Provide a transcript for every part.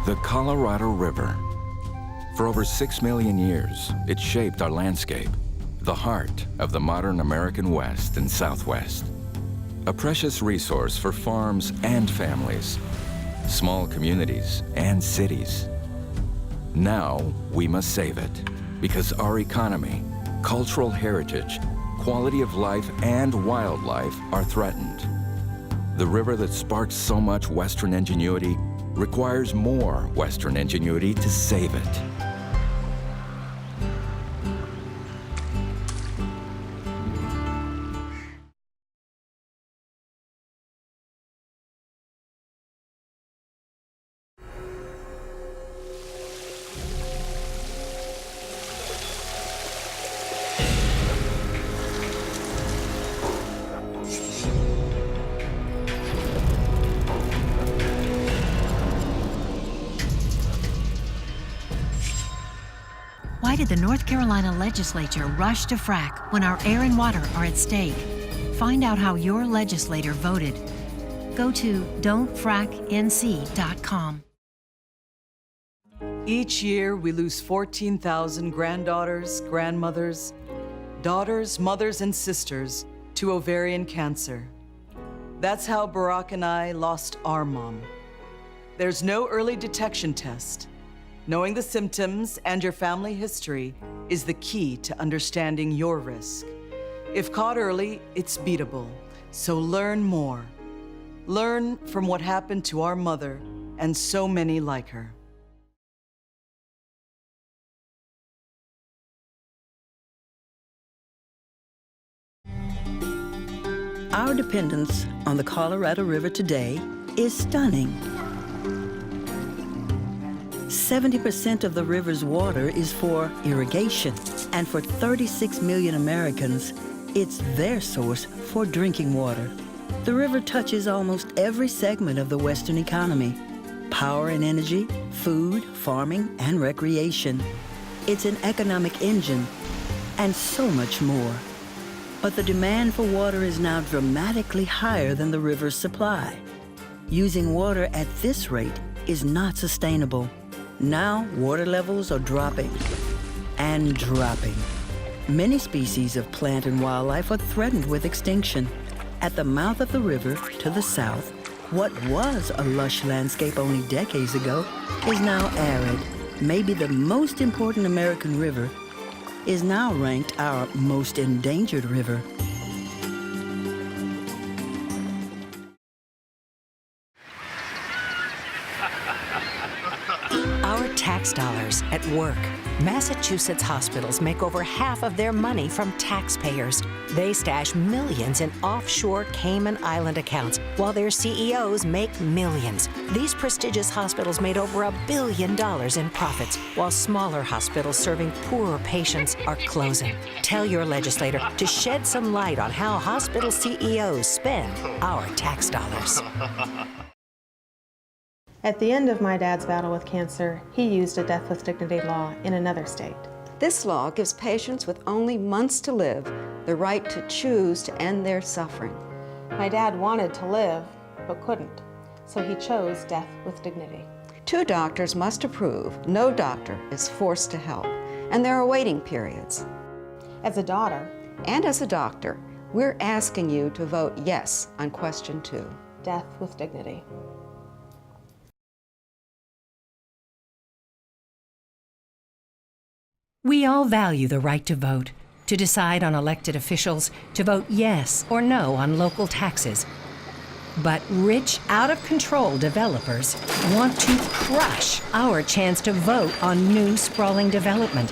The Colorado River. For over 6 million years, it shaped our landscape, the heart of the modern American West and Southwest. A precious resource for farms and families, small communities and cities. Now we must save it, because our economy, cultural heritage, quality of life, and wildlife are threatened. The river that sparks so much Western ingenuity requires more Western ingenuity to save it. Why did the North Carolina legislature rush to frack when our air and water are at stake? Find out how your legislator voted. Go to don'tfracknc.com. Each year, we lose 14,000 granddaughters, grandmothers, daughters, mothers, and sisters to ovarian cancer. That's how Barack and I lost our mom. There's no early detection test. Knowing the symptoms and your family history is the key to understanding your risk. If caught early, it's beatable. So learn more. Learn from what happened to our mother and so many like her. Our dependence on the Colorado River today is stunning. 70% of the river's water is for irrigation, and for 36 million Americans, it's their source for drinking water. The river touches almost every segment of the Western economy: power and energy, food, farming, and recreation. It's an economic engine, and so much more. But the demand for water is now dramatically higher than the river's supply. Using water at this rate is not sustainable. Now, water levels are dropping and dropping. Many species of plant and wildlife are threatened with extinction. At the mouth of the river, to the south, what was a lush landscape only decades ago is now arid. Maybe the most important American river is now ranked our most endangered river. Our tax dollars at work. Massachusetts hospitals make over half of their money from taxpayers. They stash millions in offshore Cayman Island accounts, while their CEOs make millions. These prestigious hospitals made over $1 billion in profits, while smaller hospitals serving poorer patients are closing. Tell your legislator to shed some light on how hospital CEOs spend our tax dollars. At the end of my dad's battle with cancer, he used a death with dignity law in another state. This law gives patients with only months to live the right to choose to end their suffering. My dad wanted to live, but couldn't, so he chose death with dignity. 2 doctors must approve. No doctor is forced to help, and there are waiting periods. As a daughter, and as a doctor, we're asking you to vote yes on question 2. Death with dignity. We all value the right to vote, to decide on elected officials, to vote yes or no on local taxes. But rich, out-of-control developers want to crush our chance to vote on new sprawling development.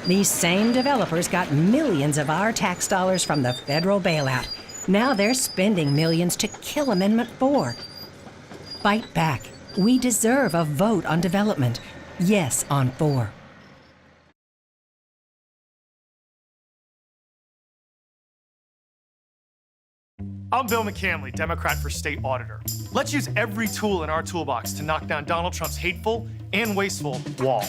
These same developers got millions of our tax dollars from the federal bailout. Now they're spending millions to kill Amendment 4. Fight back. We deserve a vote on development. Yes on 4. I'm Bill McCamley, Democrat for State Auditor. Let's use every tool in our toolbox to knock down Donald Trump's hateful and wasteful wall.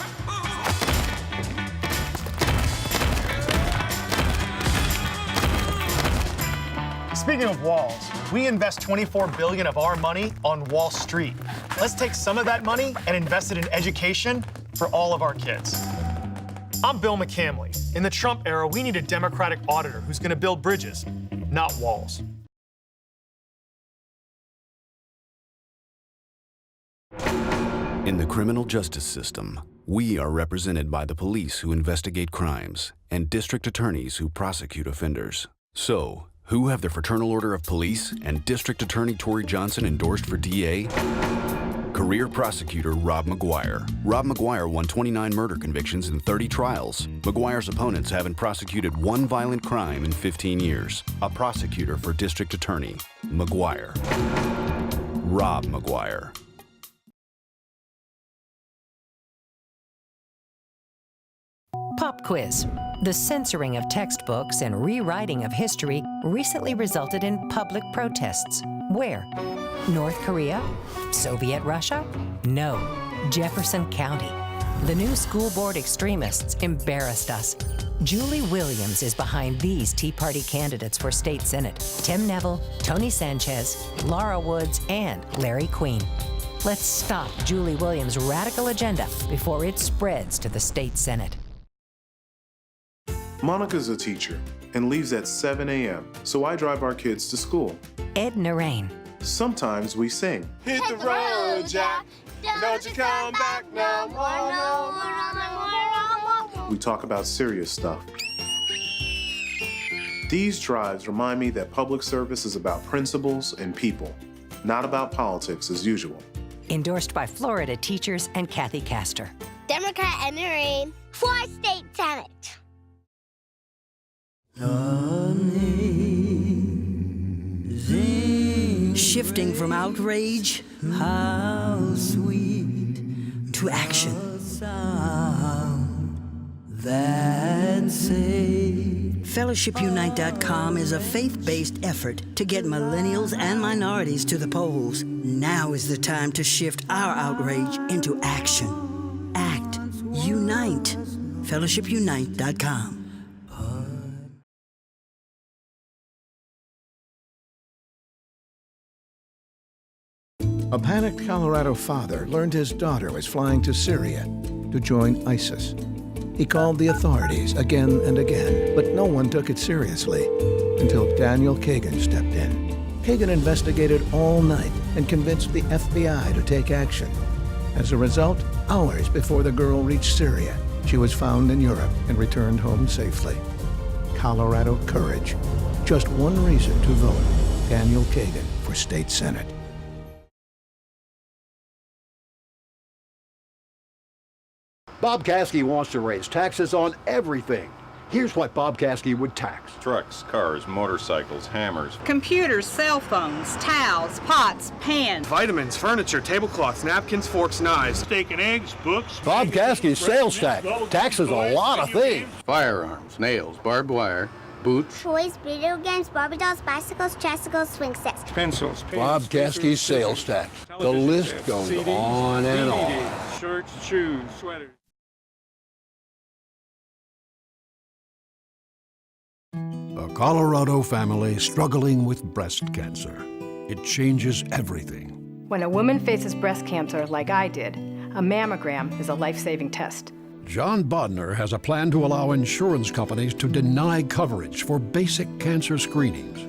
Speaking of walls, we invest $24 billion of our money on Wall Street. Let's take some of that money and invest it in education for all of our kids. I'm Bill McCamley. In the Trump era, we need a Democratic auditor who's going to build bridges, not walls. In the criminal justice system, we are represented by the police who investigate crimes and district attorneys who prosecute offenders. So, who have the Fraternal Order of Police and District Attorney Tory Johnson endorsed for DA? Career prosecutor Rob McGuire. Rob McGuire won 29 murder convictions in 30 trials. McGuire's opponents haven't prosecuted one violent crime in 15 years. A prosecutor for District Attorney, McGuire. Rob McGuire. Pop quiz. The censoring of textbooks and rewriting of history recently resulted in public protests. Where? North Korea? Soviet Russia? No, Jefferson County. The new school board extremists embarrassed us. Julie Williams is behind these Tea Party candidates for state senate: Tim Neville, Tony Sanchez, Laura Woods, and Larry Queen. Let's stop Julie Williams' radical agenda before it spreads to the state senate. Monica's a teacher and leaves at 7 a.m., so I drive our kids to school. Ed Narain. Sometimes we sing. Hit the road, Jack. Don't you come back no more, no more, no more. We talk about serious stuff. These drives remind me that public service is about principles and people, not about politics as usual. Endorsed by Florida teachers and Kathy Castor. Democrat Ed Narain for state senate. Shifting from outrage, how sweet, to action. FellowshipUnite.com is a faith-based effort to get millennials and minorities to the polls. Now is the time to shift our outrage into action. Act. Unite. FellowshipUnite.com. A panicked Colorado father learned his daughter was flying to Syria to join ISIS. He called the authorities again and again, but no one took it seriously until Daniel Kagan stepped in. Kagan investigated all night and convinced the FBI to take action. As a result, hours before the girl reached Syria, she was found in Europe and returned home safely. Colorado courage. Just one reason to vote Daniel Kagan for state senate. Bob Caskey wants to raise taxes on everything. Here's what Bob Caskey would tax. Trucks, cars, motorcycles, hammers. Computers, cell phones, towels, pots, pans. Vitamins, furniture, tablecloths, napkins, forks, knives. Steak and eggs, books. Bob Caskey's sales tax. Taxes a lot of things. Firearms, nails, barbed wire, boots. Toys, video games, Barbie dolls, bicycles, tricycles, swing sets. Pencils. Bob Caskey's sales tax. The list goes on and on. Shirts, shoes, sweaters. A Colorado family struggling with breast cancer. It changes everything. When a woman faces breast cancer like I did, a mammogram is a life-saving test. John Bodner has a plan to allow insurance companies to deny coverage for basic cancer screenings.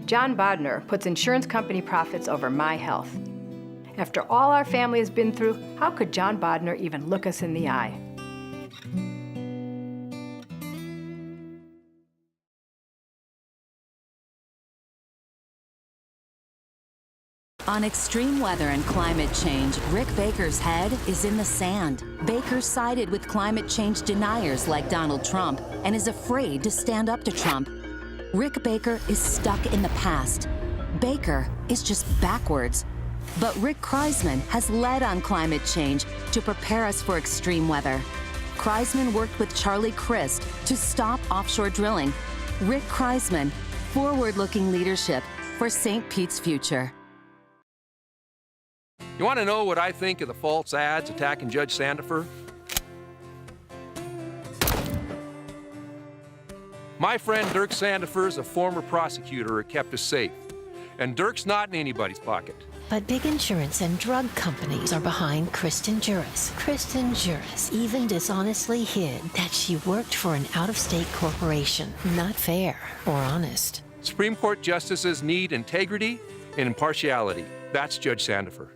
John Bodner puts insurance company profits over my health. After all our family has been through, how could John Bodner even look us in the eye? On extreme weather and climate change, Rick Baker's head is in the sand. Baker sided with climate change deniers like Donald Trump and is afraid to stand up to Trump. Rick Baker is stuck in the past. Baker is just backwards. But Rick Kreisman has led on climate change to prepare us for extreme weather. Kreisman worked with Charlie Crist to stop offshore drilling. Rick Kreisman, forward-looking leadership for St. Pete's future. You want to know what I think of the false ads attacking Judge Sandifer? My friend Dirk Sandifer is a former prosecutor who kept us safe. and Dirk's not in anybody's pocket. But big insurance and drug companies are behind Kristen Juris. Kristen Juris even dishonestly hid that she worked for an out-of-state corporation. Not fair or honest. Supreme Court justices need integrity and impartiality. That's Judge Sandifer.